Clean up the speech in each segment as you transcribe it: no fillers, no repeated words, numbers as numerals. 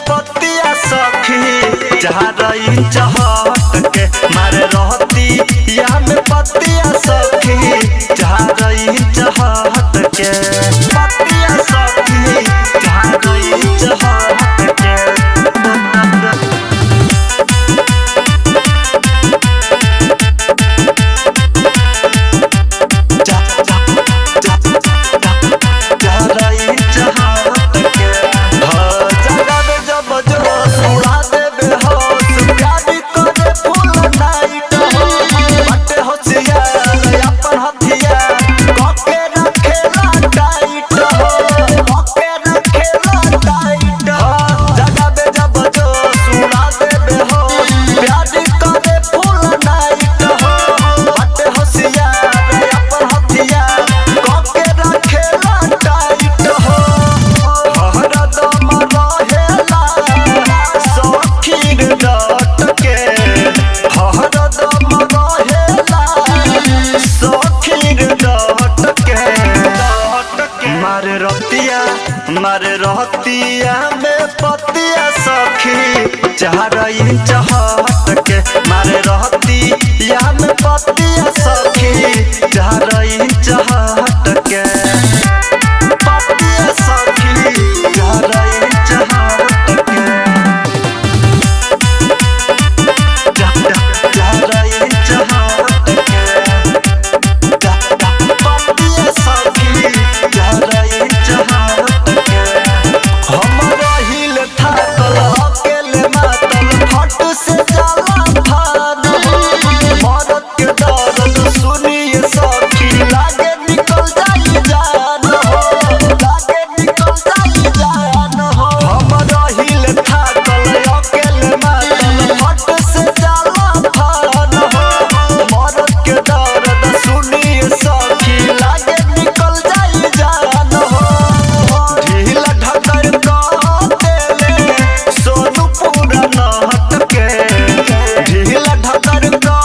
पतिया सखी जहाँ रही चाहत के मारे रहती या में पतिया सखी जहाँ रही चाहत के पतिया सखी जहाँ रही चाहत के मारे रहतिया में पतिया सखी जहाँ रही चाहत के मारे रहतिया में पतिया सखी जहाँ रही चाहत के पतिया सखी जहाँ रही चाहत के जहाँ रही चाहत के पतिया सखी जहाँ रही चाहत से जाला भान मरद के दर्द सुनिए सखी लागे निकल जाई जान लागे निकल जाई जान हम रहिल थाकल अकेले मातल फट से जाला भान मरद के दर्द सुनिए सखी लागे निकल जाई जान ढीला ढकर का देले सोनू पूरा नहत के ढीला ढकर का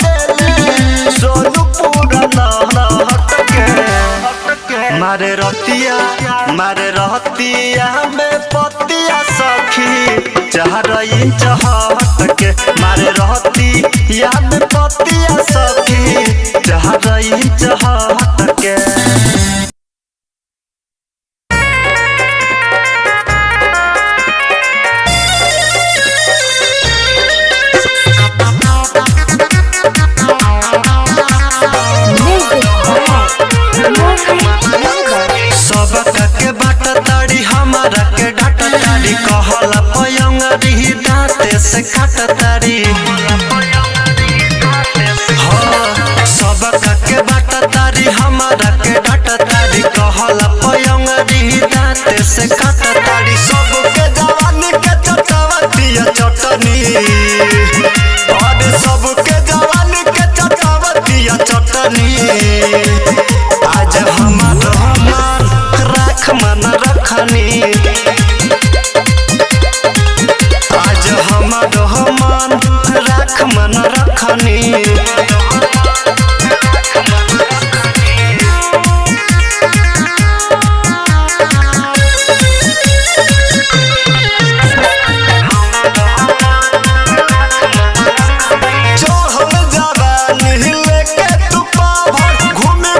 देले सोनू पूरा नहत के मारे रहतिया में पतिया सखी जहाँ रही चाहत के मारे रहतिया में पतिया सखी जहाँ रही चाहत के सबका के बाट ताड़ी हमारा के डाट ताड़ी कहला पयंगरी दांते से काट ताड़ी सबका के बाट ताड़ी हमारा के डाट ताड़ी कहला पयंगरी दांते से काट ताड़ी सबके जवानी के चटावतिया चटनी और सबके जवानी के चटावतिया चटनी आज हमार राख मन रखनी आज हमार राख मन रखनी चढ़ल जवानी लेके तू पाभर घूमे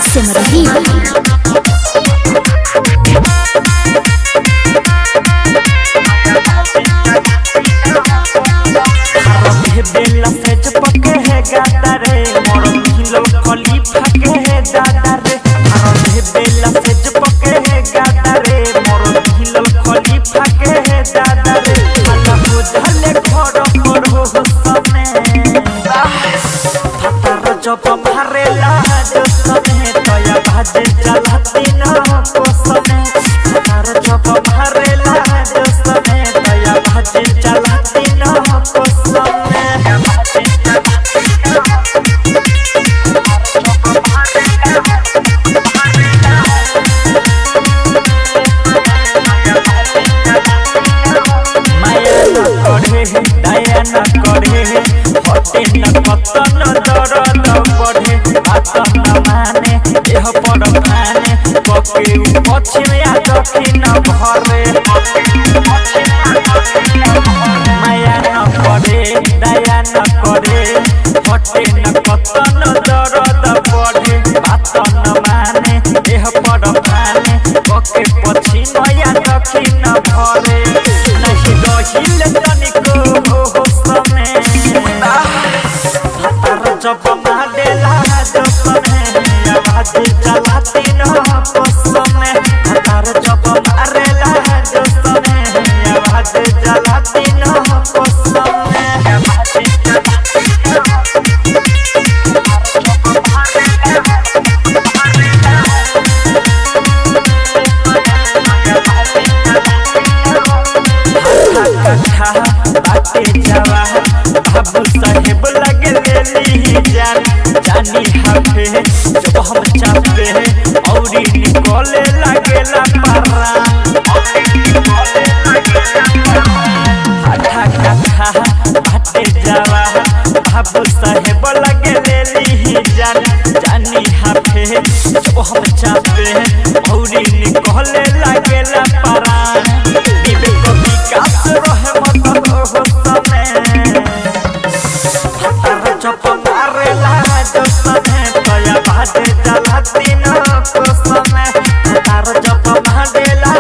सिमरही बेला से चपके है गाता रे मोर हिलो खलीफा के है दादा रे हरे बेला से चपके है गाता रे मोर हिलो खलीफा के है दादा रे अल्लाह बुझले घर पर हो सने फतर जब मारेला जो सने तया भाजे चलती न कोसने फतर जब मारेला जो सने तया भाजे चलती न कोसने दया न करे हटे न कतन दर्द बढ़े बात न माने देह पर माने पके पछिने आ दखिन भरे माया न करे दया न करे हटे न कतन दर्द बढ़े बात न माने देह पर माने पके पछिने आ दखिन भरे नहीं रहिल तनिको हो सने हतर जब माडेला जो सने आवाज चलाती न कोसने हतर जब मारेला जो सने आवाज चलाती न कोसने बाटे जावा बाबू साहेब लगे लेली जान जानी हाफे जब हम चापे औरी निकले लगेला पारा हाथा कथा बाटे जावा बाबू साहेब लगे लेली जान जानी हाफे जब हम चापे औरी निकले लगेला पारा विवेक विकास रहे मत हो सने हतर जब मारेला जो सने तया भाजे चलती न कोसने हतर जब मारेला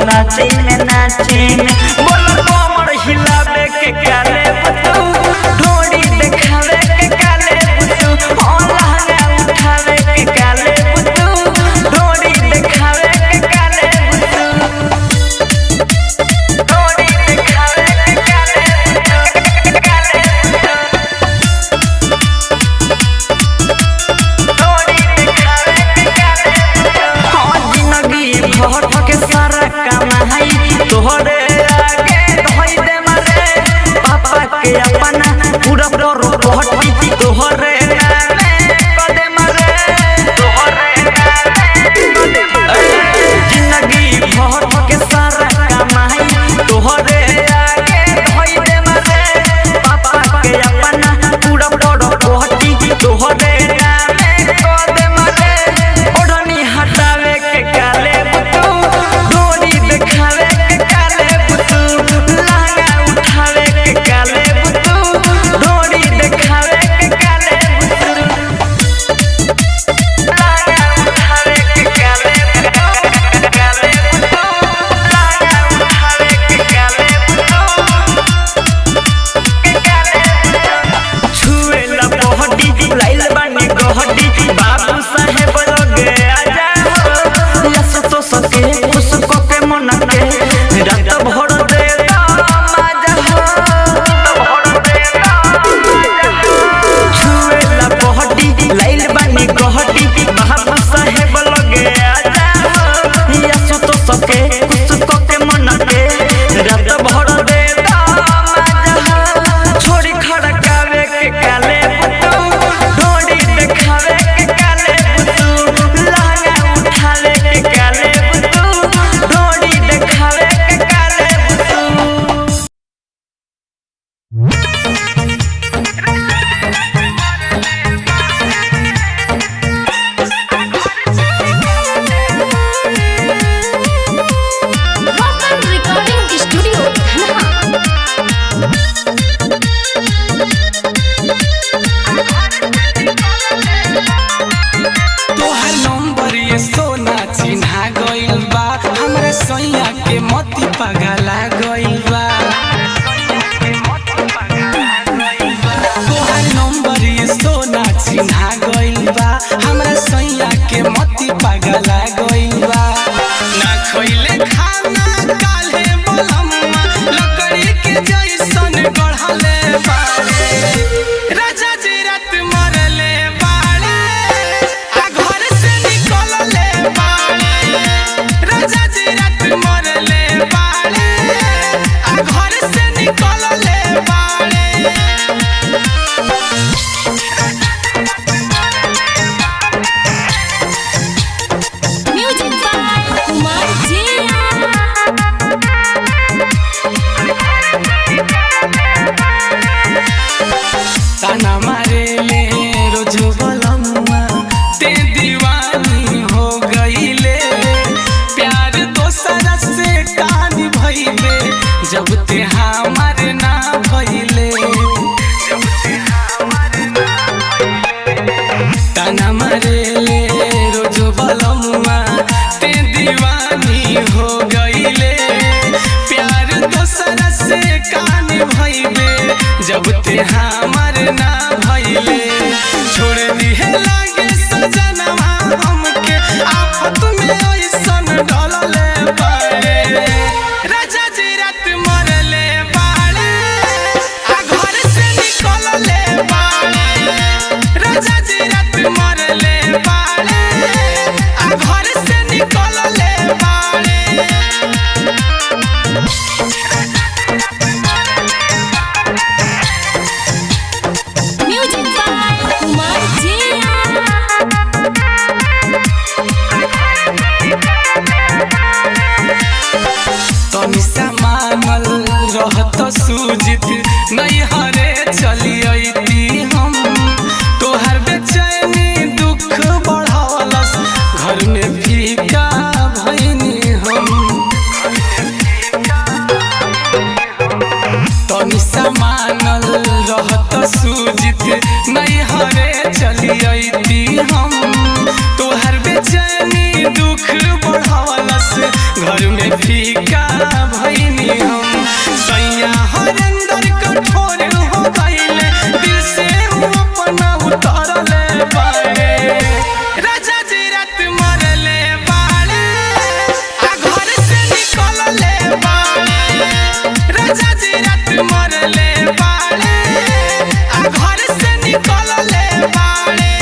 नाचे में बोलो कमर हिलावे के काले बुतू ढोड़ी देखावे के काले बुतू लहंगा उठावे के काले बुतू ढोड़ी देखावे के काले बुतू ढोड़ी देखावे के काले बुतू ढोड़ी देखावे के काले जिंदगी भर के सारा कमाई तोहरे आगे धोई दे मारे पापा के अपना पूरा तोरो पहटी तोहरे नामे कदे मारे तोहरे नामे कदे मारे जिंदगी भर के सारा कमाई तोहरे आगे धोई दे मारे पापा के अपना पूरा तोरो पहटी तोहरे नामे कदे मारे ओढ़नी हटावे के काले बुतू ढोड़ी देखावे के काले बुतू लहंगा उठावे के काले बुतू ढोड़ी देखावे के काले बुतू लहंगा उठावे के काले बुतू काले बुतू लहंगा उठावे के काले बुतू के काले बुतू छुए ला बहडी लाइल बानी गहडी बाबू साहेब लगे आजा यस तो सके उसको के मन के रात भर दे माजा हो भर दे माजा छुए ला बहडी लाइल बानी गहडी बाबू साहेब लगे आजा यस तो सके उसको के मन के रात भर दे माजा छोड़ी खड़कावे के काले बुतू ढोड़ी देखावे के काले बुतू लहंगा उठावे के काले बुतू ढोड़ी देखावे के काले बुतू Vocal Recording Studio Dhanha तोहर नंबर ये सोना चिन्हा गइल बा हमरा सैया के मती पगला गइल बा तोहर नंबर ये सोना चिन्हा गइल बा हमरा सैया के मती पगला गइल बा ना खइले खाना काल्हे बलम्मा लकड़ी के जैसन गढ़ले बाड़े राजा जी रात मरले बाड़े आ घर से निकलले बाड़े राजा जी रात मरले बाड़े आ घर से निकलले बाड़े Music by Kumar Jian नजर में फीका भइनी हम सैया हरेंद्र कठोर हो गइले दिल से वो अपना उतारले बाड़े राजा जी रात मरले बाड़े आ घर से निकलले बाड़े राजा जी रात मरले बाड़े आ घर से निकलले बाड़े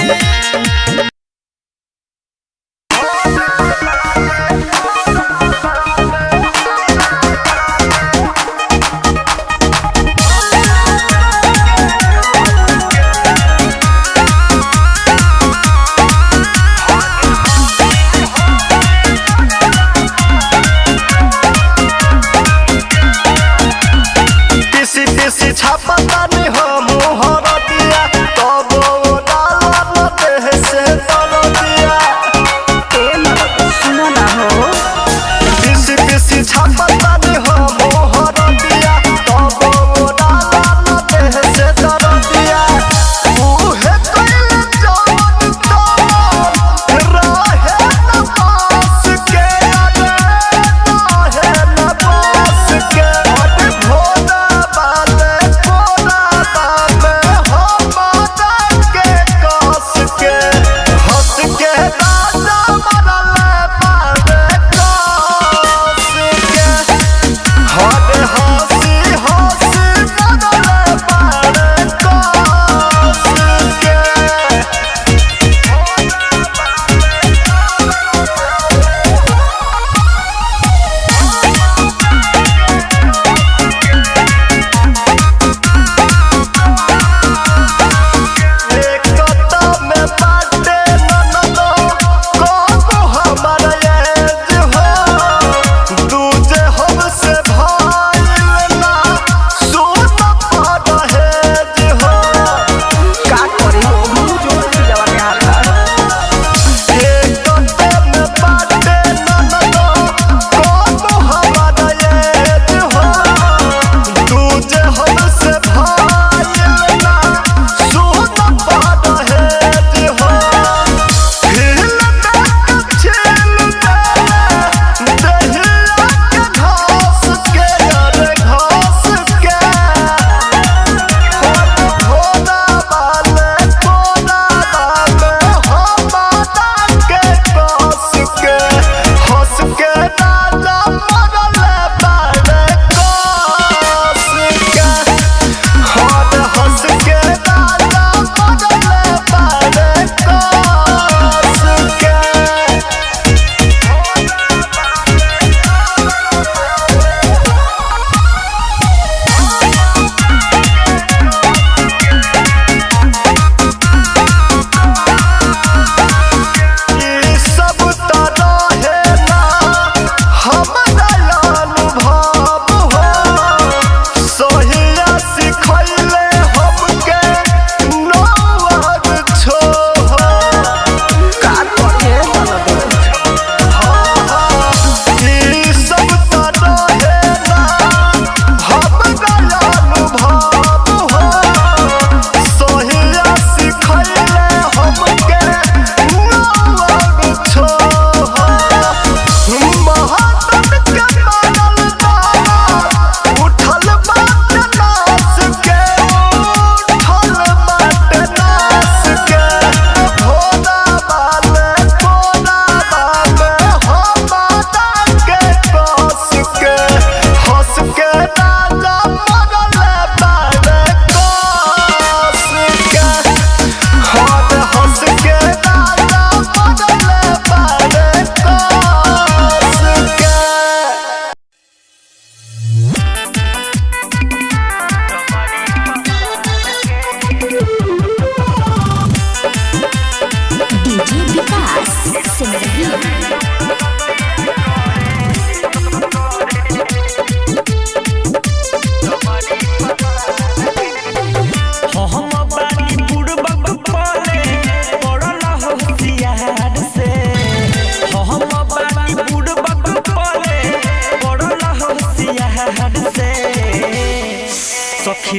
सखी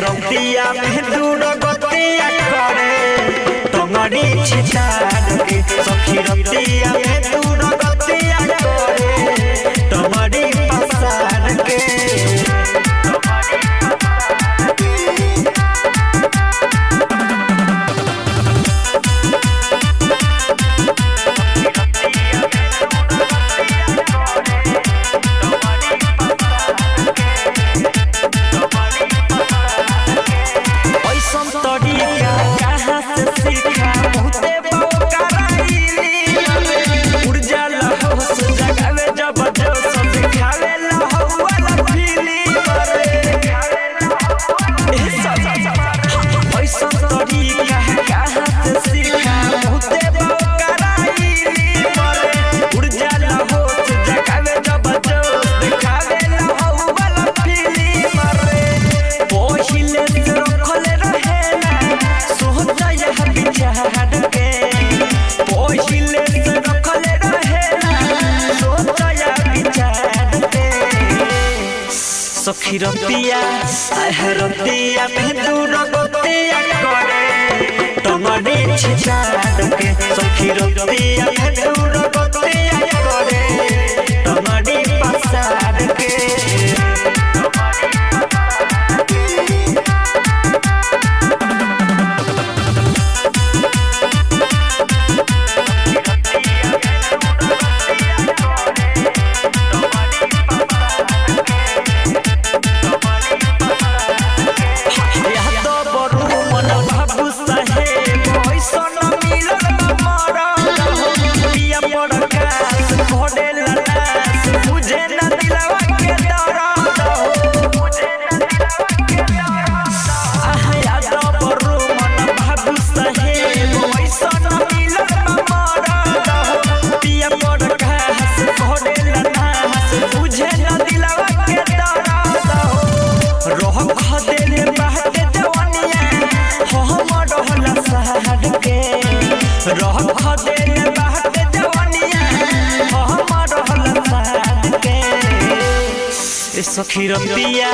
रतिया में दूर गतिया करे तंगड़ी छिछाड़ के सखी रतिया में दूर गतिया करे सखी रतिया रतिया में दूर गतिया करे तमरे छिछाड़ के सखी रतिया में दूर गतिया करे तमरे पसार के सखी रतिया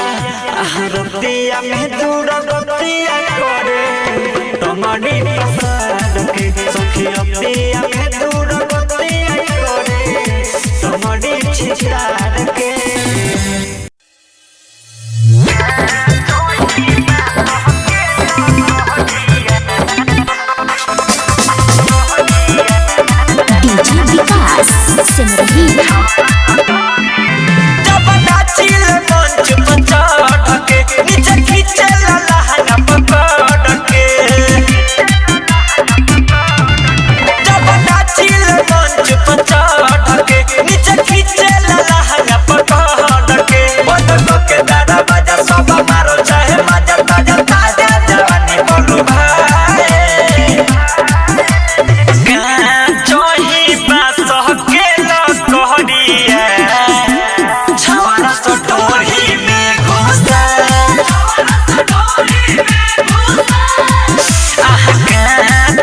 रतिया में दूर गतिया करे तमरे पसार के सखी रतिया में दूर गतिया करे तमरे छिछाड़ के डीजे विकास सिमरही नीचे खींचे लहंगा पकड़ के जब नाचिल मंच पर चढ़ के नीचे खींचे लहंगा पकड़ के बंद के दादा बजा सब मारो चाहे मजा ताजा ताजा जवानी बोलू भाई जोही बात के न कहरिया छवारा तो टोरी में घुसा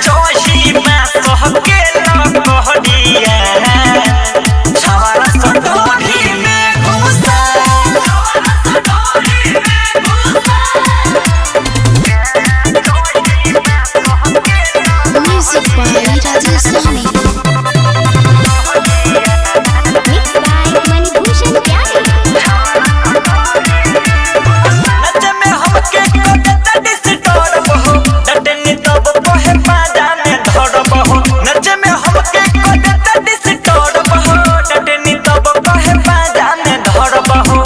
जोही बात के न कहरिया छवारा तो टोरी में घुसा म्यूजिक बाय राजेश स्वामी मिक्स बाय मणिभूषण प्यारे नच में हमके कोटे डिस्टोर बहो डटनी तब कोहे पाजा में धर बहो नच में हमके कोटे डिस्टोर बहो डटनी तब कोहे पाजा में धर बहो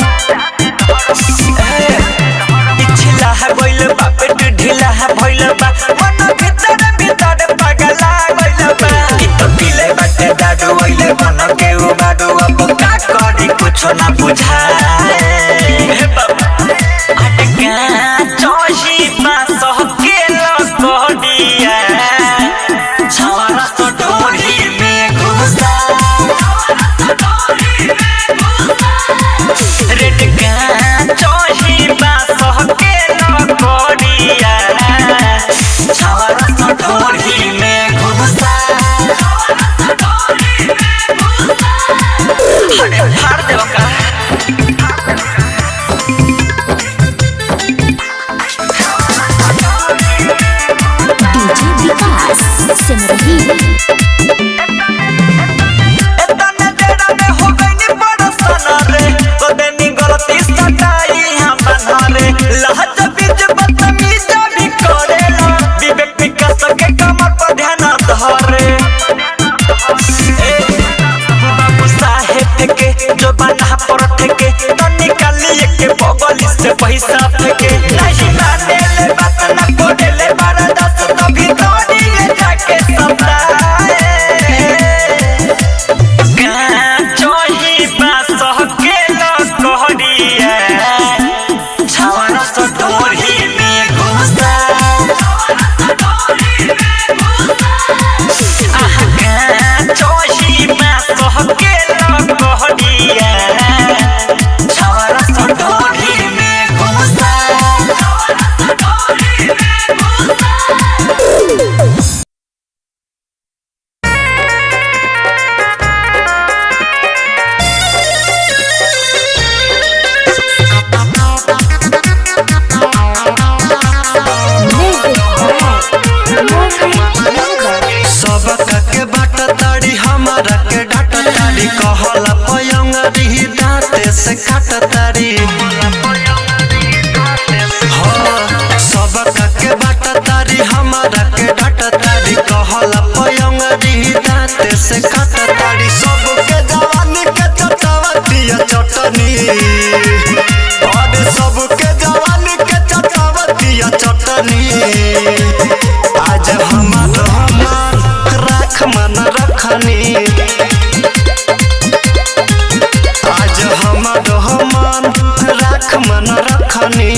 इछला है बोइल बा पेट ढीला है भइल बा मन भीतर भीतर पगला गइल बा ई तो पीले बाटे दादू ओइले मन के उबाडू अब का करी कुछ ना बुझाए हे बाबा अटका जोशी बास के लकोडिया छवारा तो डोरी में घुसा रेड का जोशी बास के लकोडिया छवारा तो डोरी में घुसा अरे फाड़ देव का डीजे विकास सिमरही एतना देरा में हो गइनी बरसन रे कोदेनी गलती सटाई हम बना रे लहज बीच बदतमीज भी करेला विवेक विकास के कमर पर ध्यान धरे बाबू साहेब के जो बना पर ठेके तो निकालिए के बगल से पैसा फेंके नहीं माने ले बात न कोडे ले बारा दस तभी तोड़ी ले जाके समझाए जोही बास के न कहरिया छवारा तो डोरी में घुसा जोही बास के न कहरिया छवारा तो डोरी में घुसा दांते से काटतारी सबका के बाटतारी हमारा के डाटतारी कहला पयंगरी दांते से काटतारी सबके जवानी के चटावतिया चटनी और सबके जवानी के चटावतिया चटनी आज हमार मन राख मन रखनी आज हमार मन राख मन रखनी